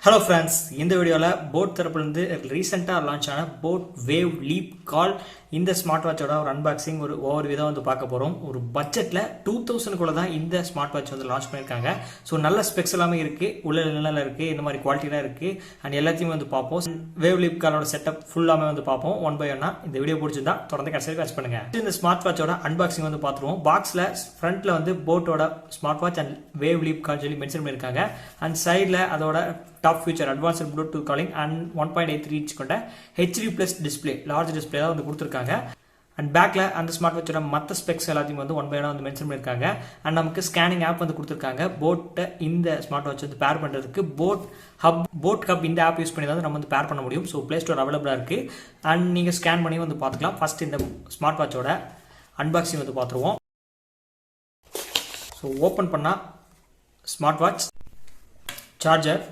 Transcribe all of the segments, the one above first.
Hello friends, இந்த வீடியோல boat தரப்புல இருந்து ரீசெண்டா லான்ச் ஆன போட் வேவ் லீப் கால் இந்த ஸ்மார்ட் வாட்சோட ஒரு அன்பாக்சிங் ஒரு ஓவர் வியூ வந்து பார்க்க போறோம். ஒரு பட்ஜெட்ல 2000 குள்ள தான் இந்த ஸ்மார்ட் வாட்ச் வந்து லான்ச் பண்ணிருக்காங்க. சோ நல்ல ஸ்பெக்ஸ் எல்லாமே இருக்கு, உள்ள நல்லா இருக்கு, இந்த மாதிரி குவாலிட்டிலாம் இருக்கு அண்ட் எல்லாத்தையும் வந்து பாப்போம். வேவ் லீப் காலோட செட்டப் ஃபுல்லாமே வந்து பாப்போம் ஒன் பை ஒன்னா. இந்த வீடியோ பிடிச்சிருந்தா தொடர்ந்து கடைசி வாட்ச் பண்ணுங்க. இந்த ஸ்மார்ட் வாட்சோட அன்பாக்சிங் வந்து பாத்துருவோம். பாக்ஸ்ல ஃப்ரண்ட்ல வந்து போட்டோட smart watch and Wave Leap Call சொல்லி மென்ஷன் பண்ணிருக்காங்க அண்ட் சைடுல அதோட top feature advanced Bluetooth calling and 1.83 inch கொண்ட HD+ டிஸ்பிளே லார்ஜ் டிஸ்பிளே தான் வந்து கொடுத்துருக்காங்க. அண்ட் பேக்ல அந்த ஸ்மார்ட் வாட்சோட மற்ற ஸ்பெக்ஸ் எல்லாத்தையும் வந்து ஒன் பை ஒன் வந்து மென்ஷன் பண்ணிருக்காங்க. அண்ட் நமக்கு ஸ்கேனிங் ஆப் வந்து கொடுத்துருக்காங்க. போட்டை இந்த ஸ்மார்ட் வாட்ச் வந்து பேர் பண்றதுக்கு போட் ஹப் இந்த ஆப் யூஸ் பண்ணி தான் நம்ம வந்து பேர் பண்ண முடியும். ஸோ பிளே ஸ்டோர் அவைலபிளா இருக்கு அண்ட் நீங்க ஸ்கேன் பண்ணி வந்து பார்த்துக்கலாம். ஃபர்ஸ்ட் இந்த ஸ்மார்ட் வாட்சோட அன்பாக்சிங் வந்து பார்த்துருவோம். ஸோ ஓப்பன் பண்ணா smart watch, charger,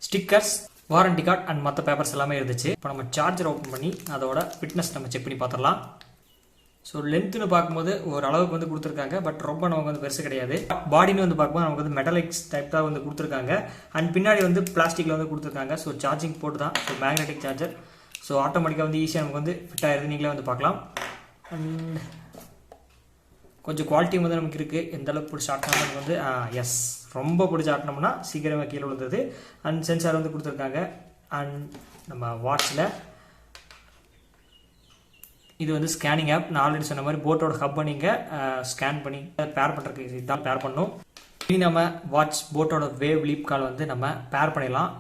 stickers, warranty card and மற்ற பேப்பர்ஸ் எல்லாமே இருந்துச்சு. இப்போ நம்ம சார்ஜர் ஓப்பன் பண்ணி அதோட ஃபிட்னஸ் நம்ம செக் பண்ணி பார்த்துடலாம். ஸோ லென்த்னு பார்க்கும்போது ஒரு அளவுக்கு வந்து கொடுத்துருக்காங்க, பட் ரொம்ப நமக்கு வந்து பெருசு கிடையாது. பாடின்னு வந்து பார்க்கும்போது நமக்கு வந்து மெட்டலிக்ஸ் டைப் தான் வந்து கொடுத்துருக்காங்க அண்ட் பின்னாடி வந்து பிளாஸ்டிக்ல வந்து கொடுத்துருக்காங்க. ஸோ சார்ஜிங் போர்ட் தான், ஸோ மேக்னெட்டிக் சார்ஜர். ஸோ ஆட்டோமேட்டிக்காக வந்து ஈஸியாக நமக்கு வந்து ஃபிட் ஆயிருது, நீங்களே வந்து பார்க்கலாம். அண்ட் கொஞ்சம் குவாலிட்டி வந்து நமக்கு இருக்குது. எந்த அளவுக்கு பிடிச்சி ஆட்டினா நமக்கு வந்து எஸ் ரொம்ப பிடிச்சி ஆட்டினோம்னா சீக்கிரமாக கீழே விழுந்தது. அண்ட் சென்சார் வந்து கொடுத்துருக்காங்க. அண்ட் நம்ம வாட்சில் இது வந்து ஸ்கேனிங் ஆப். நான் ஆல்ரெடி சொன்ன மாதிரி போட்டோட ஹப்பை நீங்கள் ஸ்கேன் பண்ணி பேர் பண்ணுறதுக்கு இதுதான் பேர் பண்ணணும். இனி நம்ம வாட்ச் போட்டோட வேவ் லீப் கால் வந்து நம்ம பேர் பண்ணிடலாம்.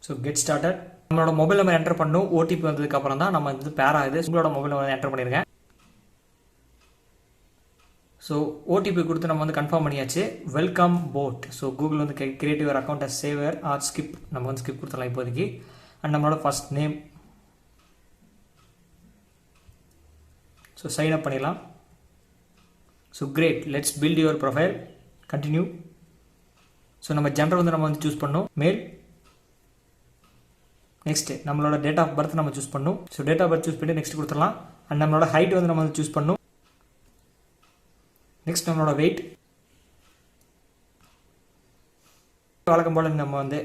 So get started. நம்மளோட மொபைல் நம்பர் என்டர் பண்ணணும். ஓடிபி வந்ததுக்கு அப்புறம் தான் நம்ம வந்து பேர் ஆகுது. உங்களோட மொபைல் நம்பர் என்டர் பண்ணிருங்க. ஸோ ஓடிபி கொடுத்து நம்ம வந்து கன்ஃபார்ம் பண்ணியாச்சு. Welcome boAt. ஸோ கூகுள் வந்து create your account as saver or skip. நம்ம வந்து ஸ்கிப் கொடுத்துடலாம் இப்போதைக்கு. அண்ட் நம்மளோட first name. So sign up பண்ணிடலாம். So great, let's build your profile. Continue. So நம்ம ஜெண்டர் வந்து நம்ம வந்து சூஸ் பண்ணணும், மேல். நெக்ஸ்ட் நம்மளோட டேட் ஆஃப் பர்த் நம்ம சூஸ் பண்ணணும். So date of birth choose பண்ணி நெக்ஸ்ட் கொடுத்துடலாம். அண்ட் நம்மளோட ஹைட் வந்து நம்ம வந்து சூஸ் பண்ணணும். நெக்ஸ்ட் நம்மளோட வெயிட். வழக்கம் போல் நம்ம வந்து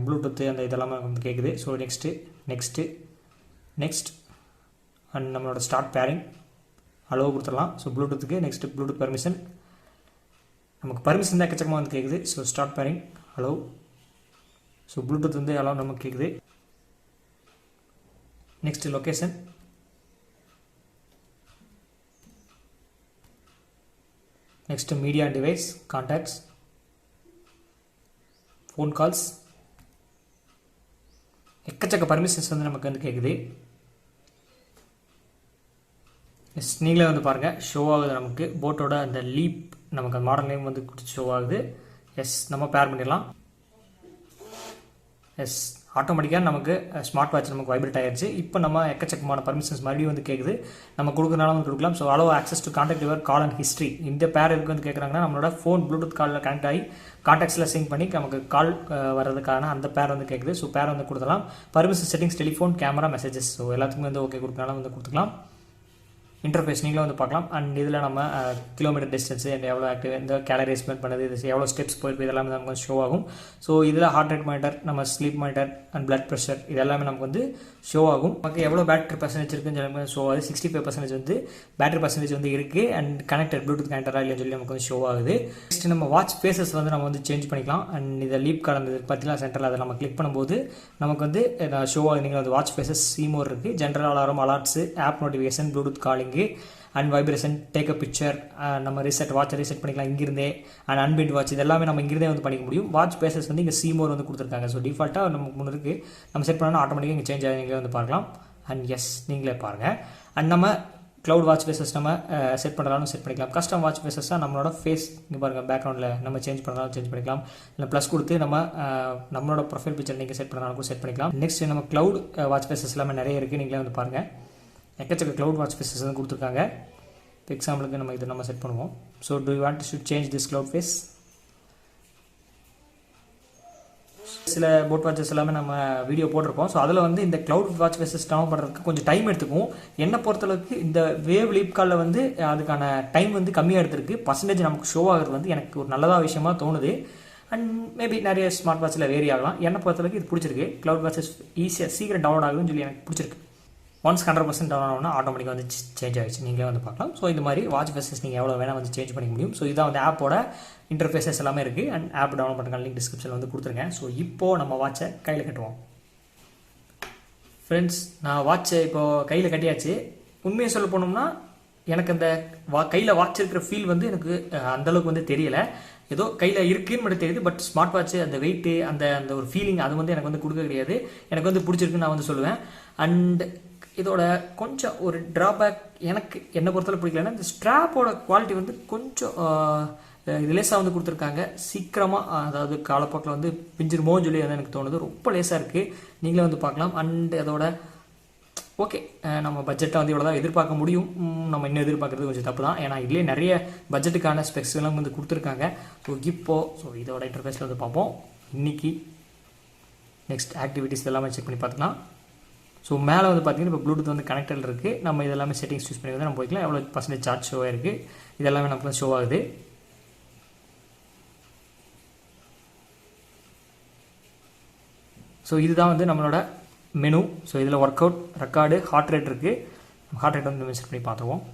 ப்ளூடூத் அந்த இதெல்லாம் வந்து கேட்குது. ஸோ நெக்ஸ்ட் அண்ட் நம்மளோட ஸ்டார்ட் பேரிங் அளவு கொடுத்துடலாம். ஸோ ப்ளூடூத்துக்கு நெக்ஸ்ட் ப்ளூடூத் பர்மிஷன். நமக்கு பர்மிஷன் தான் எக்கச்சக்கமாக வந்து கேட்குது. ஸோ ஸ்டார்ட் பேரிங் அளவு. ஸோ ப்ளூடூத் வந்து அளவு நமக்கு கேட்குது. Next location. Next media and device, contacts, phone calls. எக்கச்சக்க பர்மிஷன்ஸ் வந்து நமக்கு வந்து கேட்குது. எஸ் நீங்களே வந்து பாருங்கள், ஷோ ஆகுது நமக்கு போட்டோட அந்த லீப். நமக்கு அந்த மாடல் நேம் வந்து ஷோ ஆகுது. எஸ் நம்ம பேர் பண்ணிடலாம். எஸ் ஆட்டோமேட்டிக்காக நமக்கு ஸ்மார்ட் வாட்ச் நமக்கு வைப்ரேட் ஆயிடுச்சு. இப்போ நம்ம எக்கச்சக்கமான பர்மிஷன்ஸ் மறுபடியும் வந்து கேட்குது. நம்ம கொடுக்குறனால வந்து கொடுக்கலாம். So allow access to contact your call and history. இந்த பேர் எதுக்கு வந்து கேட்குறாங்கன்னா நம்மளோட ஃபோன் ப்ளூடூத் காலில் கனெக்ட் ஆகி கான்டாக்ட்ஸில் சிங்க் பண்ணி நமக்கு கால் வர்றதுக்கான அந்த பேர் வந்து கேட்குது. ஸோ பேர் வந்து கொடுக்கலாம். Permission settings, telephone, camera, messages. So எல்லாத்துக்குமே வந்து ஓகே கொடுக்கனாலும் வந்து கொடுத்துக்கலாம். இன்டர்ஃபேஸ் நீங்களும் வந்து பார்க்கலாம். அண்ட் இதில் நம்ம கிலோமீட்டர் டிஸ்டன்ஸு அண்ட் எவ்வளோ ஆக்டிவ், இந்த கேலரி ஸ்பெண்ட் பண்ணது, இது எவ்வளோ ஸ்டெப்ஸ் போயிருக்கு, இதெல்லாமே நமக்கு வந்து ஷோ ஆகும். ஸோ இதில் ஹார்ட் ரேட் மானிட்டர், நம்ம sleep monitor and blood pressure இதெல்லாமே நமக்கு வந்து ஷோ ஆகும். நமக்கு எவ்வளோ பேட்டரி பர்சன்டேஜ் இருக்குன்னு சொல்லி ஷோ ஆகுது. 65% வந்து பேட்டரி பர்சன்டேஜ் வந்து இருக்குது. அண்ட் கனெக்டட் ப்ளூடூத் கனெக்டராக இல்லைன்னு சொல்லி நமக்கு வந்து ஷோ ஆகுது. நெக்ஸ்ட் நம்ம வாட்ச் ஃபேஸஸ் வந்து நம்ம வந்து சேஞ்ச் பண்ணிக்கலாம். அண்ட் இதை லீப் கார்டு அந்த பார்த்தீங்கன்னா சென்டரில் அதை நம்ம கிளிக் பண்ணும்போது நமக்கு வந்து ஷோ ஆகுது. நீங்கள் வந்து வாட்ச் ஃபேஸஸ் சீமோர் இருக்குது. General alarm, alerts, app notification, Bluetooth calling and vibration, take a picture, நம்ம ரீசெட் வாட்சை ரீசெட் பண்ணிக்கலாம் இங்கிருந்தே. அண்ட் அன்பிண்ட் வாட்ச் இதெல்லாமே நம்ம இங்கிருந்தே வந்து பண்ணிக்க முடியும். வாட்ச் பேசஸ் வந்து இங்கே சீமோர் வந்து கொடுத்துருக்காங்க. ஸோ டிஃபால்ட்டாக நமக்கு முன்னு இருக்குது. நம்ம செட் பண்ணால் ஆட்டோமேட்டிக்காக இங்கே சேஞ்ச் ஆகி நீங்களே வந்து பார்க்கலாம். அண்ட் எஸ் நீங்களே பாருங்கள். அண்ட் நம்ம க்ளவுட் வாட்ச் ஃபேஸஸ் நம்ம செட் பண்ணுறாலும் செட் பண்ணிக்கலாம். கஸ்டம் வாட்ச் ஃபேஸஸ் தான் நம்மளோட ஃபேஸ் இங்கே பாருங்கள் பேக்ரவுண்டில் நம்ம சேஞ்ச் பண்ணுறாலும் சேஞ்ச் பண்ணிக்கலாம். இல்லை ப்ளஸ் கொடுத்து நம்மளோட ப்ரொஃபைல் பிக்சர் நீங்கள் செட் பண்ணுறாலும் செட் பண்ணிக்கலாம். நெக்ஸ்ட் நம்ம க்ளவுட் வாட்ச் ஃபேஸஸ் எல்லாமே நிறைய இருக்குது. நீங்களே வந்து பாருங்கள், எக்கச்சக்க க்ளவுட் வாட்ச் ஃபேஸஸ் வந்து கொடுத்துருக்காங்க. இப்போ எக்ஸாம்பிளுக்கு நம்ம இதை நம்ம செட் பண்ணுவோம். So do you want to change this cloud face. சில போட் வாட்சஸ் எல்லாமே நம்ம வீடியோ போட்டிருப்போம். ஸோ அதில் வந்து இந்த க்ளவுட் வாட்ச் ஃபேஸஸ் டவுன் பண்ணுறதுக்கு கொஞ்சம் டைம் எடுத்துக்கும். என்னை பொறுத்தளவுக்கு இந்த வேவ் லீப் காலில் வந்து அதுக்கான டைம் வந்து கம்மியாக எடுத்துருக்கு. பர்சன்டேஜ் நமக்கு ஷோ ஆகிறது வந்து எனக்கு ஒரு நல்லதாக விஷயமா தோணுது. அண்ட் மேபி நிறைய ஸ்மார்ட் வாட்சில் வேரி ஆகலாம். என்னை பொறுத்தளவுக்கு இது பிடிச்சிருக்கு. க்ளவுட் வாட்சஸ் ஈஸியாக சீக்கிரம் டவுன்லோட் ஆகுதுன்னு சொல்லி எனக்கு பிடிச்சிருக்கு. ஒன்ஸ் 100% டவுன் ஆகும்னா ஆட்டோமேட்டிக்காக வந்து சேஞ்ச் ஆகிடுச்சு. நீங்களே வந்து பார்க்கலாம். ஸோ இந்த மாதிரி வாட்ச் ஃபேஸஸ் நீங்கள் எவ்வளோ வேணால் வந்து சேஞ்ச் பண்ணிக்க முடியும். ஸோ இதான் வந்து ஆப்போட இன்டர்ஃபேஸஸ் எல்லாமே இருக்குது. அண்ட் ஆப் டவுன்லோட் பண்ணுற லிங்க் டிஸ்கிரிப்ஷனில் வந்து கொடுத்துருக்கேன். ஸோ இப்போது நம்ம வாட்சை கையில் கட்டுவோம். ஃப்ரெண்ட்ஸ், நான் வாட்சை இப்போது கையில் கட்டியாச்சு. உண்மையை சொல்ல போனோம்னா எனக்கு அந்த கையில் வாட்ச் இருக்கிற ஃபீல் வந்து எனக்கு அந்தளவுக்கு வந்து தெரியலை. ஏதோ கையில் இருக்குன்னு மட்டும் தெரியுது. பட் ஸ்மார்ட் வாட்ச்சு அந்த வெயிட்டு அந்த அந்த ஒரு ஃபீலிங் அது வந்து எனக்கு வந்து கொடுக்க கிடையாது. எனக்கு வந்து பிடிச்சிருக்குன்னு நான் வந்து சொல்லுவேன். அண்ட் இதோட கொஞ்சம் ஒரு ட்ராபேக் எனக்கு என்னை பொறுத்தவரை பிடிக்கலன்னா இந்த ஸ்ட்ராப்போட குவாலிட்டி வந்து கொஞ்சம் இது லேஸாக வந்து கொடுத்துருக்காங்க. சீக்கிரமாக அதாவது காலப்போக்கில் வந்து பிஞ்சிருமோன்னு சொல்லி வந்து எனக்கு தோணுது. ரொம்ப லேஸாக இருக்குது. நீங்களே வந்து பார்க்கலாம். அண்ட் அதோட ஓகே, நம்ம பட்ஜெட்டை வந்து இவ்வளோ தான் எதிர்பார்க்க முடியும். நம்ம இன்னும் எதிர்பார்க்குறது கொஞ்சம் தப்பு தான். ஏன்னா இதுலேயே நிறைய பட்ஜெட்டுக்கான ஸ்பெக்ஸ் எல்லாம் வந்து கொடுத்துருக்காங்க. ஸோ இதோட இன்டர்ஃபேஸில் வந்து பார்ப்போம். இன்றைக்கி நெக்ஸ்ட் ஆக்டிவிட்டீஸ் எல்லாமே செக் பண்ணி பார்த்துக்கலாம். ஸோ மேலே வந்து பார்த்தீங்கன்னா இப்போ ப்ளூடூத் வந்து கனெக்டட் இருக்குது. நம்ம இதெல்லாமே செட்டிங்ஸ் யூஸ் பண்ணி வந்து நம்ம போய்க்கலாம். எவ்வளோ பர்சன்டேஜ் சார்ஜ் ஷோ ஆகிருக்கு இதெல்லாமே நமக்கு வந்து ஷோ ஆகுது. ஸோ இதுதான் வந்து நம்மளோட மெனு. ஸோ இதில் work out, record, heart rate இருக்குது. ஹார்ட் ரேட் வந்து நம்ம செட் பண்ணி பார்த்துருவோம்.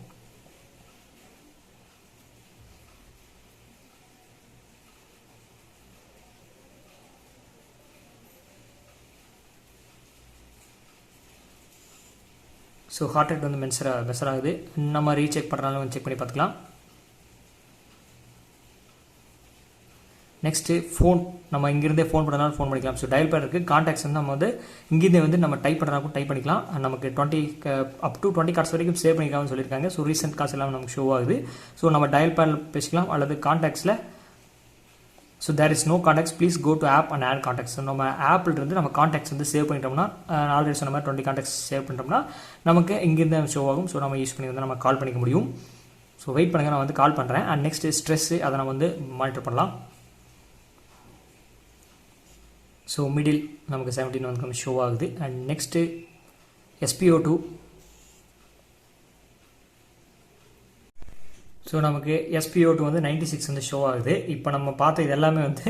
ஸோ ஹார்ட் ரேட் வந்து மெஷர் ஆகுது. நம்ம ரீசெக் பண்ணுறனால வந்து செக் பண்ணி பார்த்துக்கலாம். நெக்ஸ்ட்டு ஃபோன், நம்ம இங்கிருந்தே ஃபோன் பண்ணுறதுனால ஃபோன் பண்ணிக்கலாம். ஸோ டயல் பேட் இருக்குது. கான்டாக்ட்ஸ் வந்து நம்ம வந்து இங்கேருந்தே வந்து நம்ம டைப் பண்ணுறதுக்கும் டைப் பண்ணிக்கலாம். நமக்கு 20 அப் டு 20 கார்ட்ஸ் வரைக்கும் சேவ் பண்ணிக்கலாம்னு சொல்லியிருக்காங்க. ஸோ ரீசெண்ட் கார்ட்ஸ் எல்லாம் நமக்கு ஷோ ஆகுது. ஸோ நம்ம டயல் பேடில் பேசிக்கலாம். அல்லது கான்டாக்ட்ஸில் so there is no contacts, please go to app and add contacts. நம்ம ஆப்பில் இருந்து நம்ம கான்டாக்ட்ஸ் வந்து சேவ் பண்ணிட்டோம்னா, ஆல்ரெடி சொன்ன மாதிரி 20 கான்டாக்ட்ஸ் சேவ் பண்ணிட்டோம்னா நமக்கு இங்கேருந்து ஷோ ஆகும். ஸோ நம்ம யூஸ் பண்ணி வந்து நம்ம கால் பண்ணிக்க முடியும். ஸோ வெயிட் பண்ணுங்கள், நான் வந்து கால் பண்ணுறேன். அண்ட் நெக்ஸ்ட் ஸ்ட்ரெஸ்ஸு அதை நம்ம வந்து மானிட்டர் பண்ணலாம். ஸோ மிடில் நமக்கு 17 வந்து ஷோ ஆகுது. And next SpO2. ஸோ நமக்கு SpO2 வந்து 96 வந்து ஷோ ஆகுது. இப்போ நம்ம பார்த்த இது எல்லாமே வந்து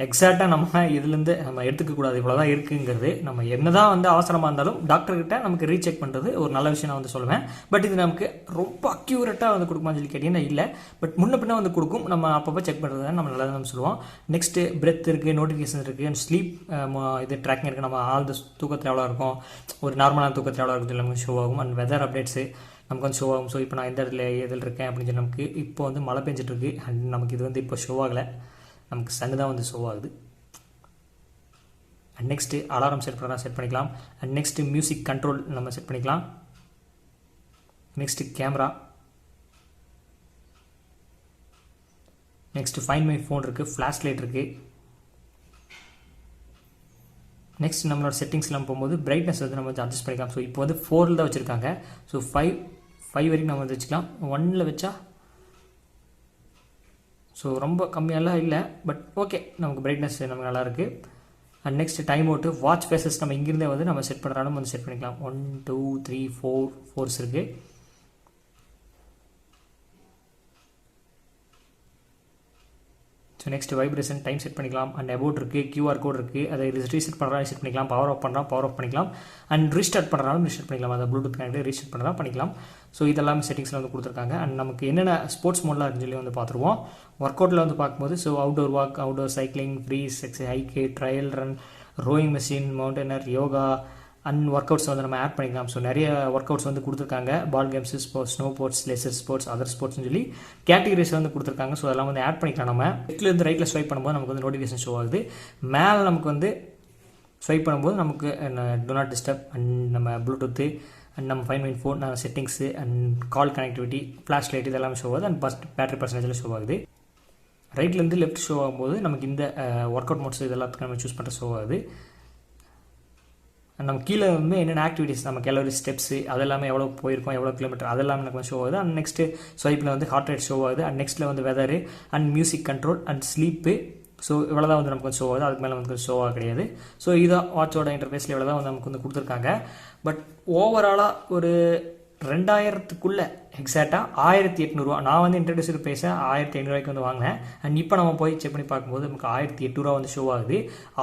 எக்ஸாக்டாக நம்ம இதுலேருந்து நம்ம எடுத்துக்கக்கூடாது. இவ்வளோ தான் இருக்குங்கிறது. நம்ம என்ன தான் வந்து அவசரமாக இருந்தாலும் டாக்டர்கிட்ட நமக்கு ரீசெக் பண்ணுறது ஒரு நல்ல விஷயம் நான் வந்து சொல்லுவேன். பட் இது நமக்கு ரொம்ப அக்யூரேட்டாக வந்து கொடுக்குமான்னு சொல்லி கேட்டிங்கன்னா இல்லை. பட் முன்ன பின்ன வந்து கொடுக்கும். நம்ம அப்பப்போ செக் பண்ணுறது தான் நம்ம நல்லதாக நம்ம சொல்லுவோம். நெக்ஸ்ட்டு பிரெத் இருக்குது, நோட்டிஃபிகேஷன் இருக்குது, அண்ட் ஸ்லீப் இது ட்ராக்கிங் இருக்குது. நம்ம ஆழ்ந்த தூக்கத்தில் எவ்வளோ இருக்கும், ஒரு நார்மலான தூக்கத்தில் எவ்வளோ இருக்குது நமக்கு ஷோ ஆகும். அண்ட் வெதர் அப்டேட்ஸு நமக்கு வந்து ஷோ ஆகும். ஸோ இப்போ நான் எந்த இடத்துல எதில் இருக்கேன் அப்படின்னு சொல்லி நமக்கு இப்போ வந்து மழை பெஞ்சிட்ருக்கு. அண்ட் நமக்கு இது வந்து இப்போ ஷோ ஆகலை, நமக்கு சன்னு தான் வந்து ஷோ ஆகுது. அண்ட் நெக்ஸ்ட்டு அலாரம் செட் பண்ணலாம், செட் பண்ணிக்கலாம். அண்ட் நெக்ஸ்ட்டு மியூசிக் கண்ட்ரோல் நம்ம செட் பண்ணிக்கலாம். Next camera, next find my phone இருக்குது, ஃப்ளாஷ் லைட் இருக்குது. நெக்ஸ்ட் நம்மளோட செட்டிங்ஸ்லாம் போகும்போது பிரைட்னஸ் வந்து நம்ம வந்து அட்ஜஸ்ட் பண்ணிக்கலாம். ஸோ இப்போ வந்து 4 தான் வச்சுருக்காங்க. ஸோ 5 வரைக்கும் நம்ம வந்து வச்சுக்கலாம். 1 வச்சா ஸோ ரொம்ப கம்மியெல்லாம் இல்லை, பட் ஓகே நமக்கு பிரைட்னஸ் நமக்கு நல்லாயிருக்கு. And next time out, watch faces நம்ம இங்கிருந்தே வந்து நம்ம செட் பண்ணுறாலும் வந்து செட் பண்ணிக்கலாம். 1 2 3 4 இருக்குது. So next vibration time set பண்ணிக்கலாம். அண்ட் அபவுட் இருக்குது, QR கோட் இருக்குது, அதை ரீசெட் பண்ணுறாலும் செட் பண்ணிக்கலாம். பவர் ஆஃப் பண்ணுறோம், பவர் ஆஃப் பண்ணிக்கலாம். அண்ட் ரீஸ்டார்ட் பண்ணுறாலும் ரீஸ்டார்ட் பண்ணிக்கலாம். அதை ப்ளூடூத் கனெக்ட் ரீஸ்டார்ட் பண்ணுறா பண்ணிக்கலாம். ஸோ இதெல்லாம் செட்டிங்ஸில் வந்து கொடுத்துருக்காங்க. அண்ட் நமக்கு என்னென்ன ஸ்போர்ட்ஸ் மோட்லாம் இருக்குன்னு சொல்லி வந்து பார்த்துருவோம். ஒர்க் அவுட்டில் வந்து பார்க்கும்போது so outdoor walk, outdoor cycling, freeze, hike, trail run, rowing machine, mountaineer, yoga and workouts வந்து நம்ம ஆட் பண்ணிக்கலாம். ஸோ நிறைய ஒர்க் அவுட்ஸ் வந்து கொடுத்துருக்காங்க. Ball games, sports, snow sports, leisure sports, other ஸ்போர்ட்ஸ்னு சொல்லி கேட்டகரிஸ் வந்து கொடுத்துருக்காங்க. ஸோ அதெல்லாம் வந்து ஆட் பண்ணிக்கலாம். நம்ம லெஃப்ட்லேருந்து ரைட்டில் ஸ்வைப் பண்ணும்போது நமக்கு வந்து நோட்டிஃபிகேஷன் ஷோ ஆகுது. மேலே நமக்கு வந்து ஸ்வைப் பண்ணும்போது நமக்கு டு நாட் டிஸ்டர்ப் அண்ட் நம்ம ப்ளூடூத்து அண்ட் நம்ம find my phone settings and call connectivity, flash light இதெல்லாம் ஷோ ஆகுது. அண்ட் பேட்டரி பர்சன்டேஜில் ஷோ ஆகுது. ரைட்லேருந்து லெஃப்ட் ஷோ ஆகும்போது நமக்கு இந்த ஒர்க் அவுட் மோட்ஸ் இதெல்லாத்துக்கு நம்ம சூஸ் பண்ணுற ஷோ ஆகுது. நம்ம கீழே வந்து என்னென்ன ஆக்டிவிட்டீஸ் நம்ம கேலரி ஸ்டெப்ஸு அதெல்லாமே எவ்வளோ போயிருக்கோம், எவ்வளோ கிலோமீட்டர் அதெல்லாம் எனக்கு ஷோ ஆகுது. அண்ட் நெக்ஸ்ட்டு ஸ்வைப்பில் வந்து ஹார்ட் ரேட் ஷோ ஆகுது. அண்ட் நெக்ஸ்ட்டில் வந்து weather and music control and sleep so இவ்வளோ தான் வந்து நமக்கு ஷோ ஆகுது, அதுக்கு மேலே நமக்கு ஷோவாக கிடையாது. ஸோ இதான் வாட்சோட இன்டர்ஃபேஸில் இவ்வளோ தான் வந்து நமக்கு வந்து கொடுத்துருக்காங்க. பட் ஓவராலாக ஒரு 2000க்குள்ளே எக்ஸாக்டாக 1800 நான் வந்து இன்ட்ரடியூசர் பேச 1500 வந்து வாங்கினேன். அண்ட் இப்போ நம்ம போய் செக் பண்ணி பார்க்கும்போது நமக்கு 1800 வந்து ஷோ ஆகுது.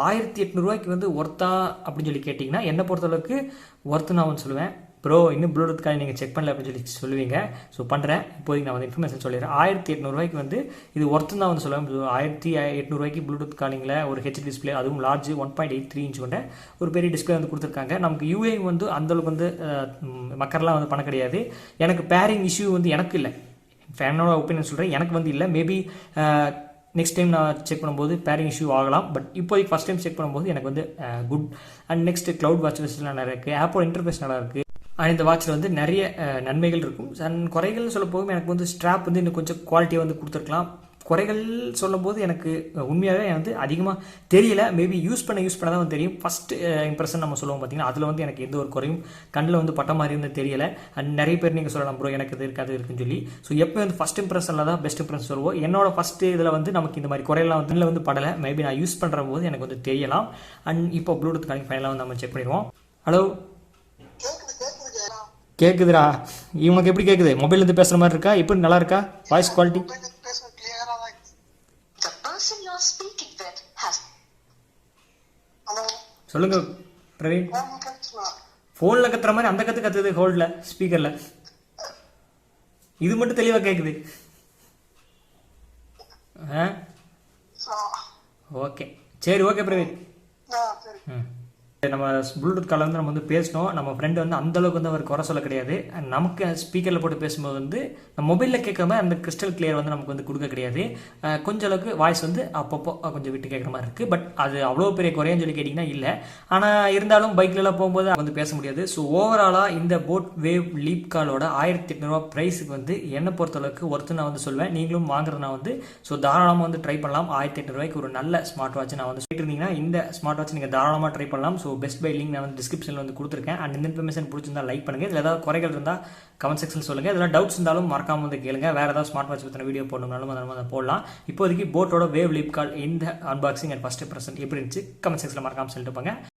1800 வந்து ஒர்த்தா அப்படின்னு சொல்லி கேட்டிங்கன்னா என்னை பொறுத்தளவுக்கு ஒர்த்து நான் வந்து சொல்லுவேன். ப்ரோ இன்னும் ப்ளூடூத்காக நீங்கள் செக் பண்ணல அப்படின்னு சொல்லுவீங்க. ஸோ பண்ணுறேன். இப்போதைக்கு நான் வந்து இன்ஃபர்மேஷன் சொல்லிடுறேன். 1800 வந்து இது ஒர்த்து தான் வந்து சொல்லுவேன். 1800 ப்ளூடூத் காலிங்கில் ஒரு ஹெச் டிஸ்பிளே, அதுவும் லார்ஜ் 1.83 இன்ச் கொண்ட ஒரு பெரிய டிஸ்பிளே வந்து கொடுத்துருக்காங்க. நமக்கு யூஐ வந்து அந்தளவுக்கு வந்து மக்கரெலாம் வந்து பண்ண கிடையாது. எனக்கு பேரிங் இஷ்யூ வந்து எனக்கு இல்லை. ஃபேனோட ஒப்பீனியன் சொல்கிறேன், எனக்கு வந்து இல்லை. மேபி நெக்ஸ்ட் டைம் நான் செக் பண்ணும்போது பேரிங் இஷ்யூ ஆகலாம். பட் இப்போதைக்கு ஃபஸ்ட் டைம் செக் பண்ணும்போது எனக்கு வந்து good. And next cloud watch facility நல்லா இருக்குது. ஆப்போட இன்டர்ஃபேஸ் நல்லா இருக்குது. அண்ட் இந்த வாட்சில் வந்து நிறைய நன்மைகள் இருக்கும். அண்ட் குறைகள்னு சொல்ல போகும் எனக்கு வந்து ஸ்ட்ராப் வந்து இன்னும் கொஞ்சம் குவாலிட்டியாக வந்து கொடுத்துருக்கலாம். குறைகள் சொல்லும்போது எனக்கு உண்மையாகவே வந்து அதிகமாக தெரியல. மேபி யூஸ் பண்ண தான் வந்து தெரியும். ஃபஸ்ட் இம்ப்ரெஷன் நம்ம சொல்லுவோம் பார்த்தீங்கன்னா, அதில் வந்து எனக்கு எந்த ஒரு குறையும் கண்ணில் வந்து பட்ட மாதிரி வந்து தெரியலை. அண்ட் நிறைய பேர் நீங்கள் சொல்லலாம் ப்ரோ எனக்கு இது இருக்காது இருக்குன்னு சொல்லி. ஸோ எப்போ வந்து ஃபஸ்ட் இம்ப்ரெஷனில் தான் பெஸ்ட் இம்ப்ரெஷன் சொல்லுவோம். என்னோட ஃபஸ்ட்டு இதில் வந்து நமக்கு இந்த மாதிரி குறையெல்லாம் வந்து இதில் வந்து படலை. மேபி நான் யூஸ் பண்ணுற போது எனக்கு வந்து தெரியலாம். அண்ட் இப்போ ப்ளூடூத் கனெக்ட் ஃபைனலாக வந்து நம்ம செக் பண்ணிடுவோம். ஹலோ, கேட்குதுடா? இவனுக்கு எப்படி கேட்குது? மொபைல்லேருந்து பேசுகிற மாதிரி இருக்கா? எப்படி நல்லா இருக்கா வாய்ஸ் குவாலிட்டி? சொல்லுங்க பிரவீன். ஃபோனில் கத்துற மாதிரி அந்த கத்துது ஹோல்டில் ஸ்பீக்கரில். இது மட்டும் தெளிவாக கேட்குது. ஓகே சரி, ஓகே பிரவீன். நம்ம ப்ளூடூத் காலில் வந்து நம்ம வந்து பேசினோம். நம்ம ஃப்ரெண்டு வந்து அந்தளவுக்கு வந்து அவர் குறை சொல்ல கிடையாது. நமக்கு ஸ்பீக்கரில் போட்டு பேசும்போது வந்து நம்ம மொபைலில் கேட்குற மாதிரி அந்த கிறிஸ்டல் கிளியர் வந்து நமக்கு வந்து கொடுக்க கிடையாது. கொஞ்சம் அளவுக்கு வாய்ஸ் வந்து அப்பப்போ கொஞ்சம் விட்டு கேட்குற மாதிரி இருக்குது. பட் அது அவ்வளோ பெரிய குறையன்னு சொல்லி கேட்டிங்கன்னா இல்லை. ஆனால் இருந்தாலும் பைக்லலாம் போகும்போது வந்து பேச முடியாது. ஸோ ஓவராலாக இந்த போட் வேவ் லீப் காலோட 1800 ப்ரைஸுக்கு வந்து என்னை பொறுத்தளவுக்கு ஒருத்தர் நான் வந்து சொல்வேன். நீங்களும் வாங்குறதுனா வந்து ஸோ தாராளமாக வந்து ட்ரை பண்ணலாம். 1800 ஒரு நல்ல ஸ்மார்ட் வாட்ச் நான் வந்து சொல்லிட்டு இருந்தீங்கன்னா இந்த ஸ்மார்ட் வாட்ச் நீங்கள் தாராளமாக ட்ரை பண்ணலாம். ஸோ பெஸ்ட் பை லிங்க் நான் வந்து டிஸ்கிரிப்ஷனில் வந்து கொடுத்துருக்கேன். அண்ட் இந்த இன்ஃபர்மேஷன் பிடிச்சிருந்தா லைக் பண்ணுங்கள். இதில் ஏதாவது குறைகள் இருந்தால் கமெண்ட் செக்ஷன் சொல்லுங்கள். இதில் டவுட்ஸ் இருந்தாலும் மறக்காம வந்து கேளுங்க. வேறு ஏதாவது ஸ்மார்ட் வாட்ச் பற்றின வீடியோ போடணும்னாலும் அதை போடலாம். இப்போதைக்கு போட்டோட வேவ் லீப் கால் இந்த அன்பாக்சிங் அண்ட் ஃபஸ்ட் இம்ப்ரெஷன் எப்படி இருந்துச்சு கமெண்ட் செக்ஷனில் மறக்காம சொல்லிட்டு போங்க.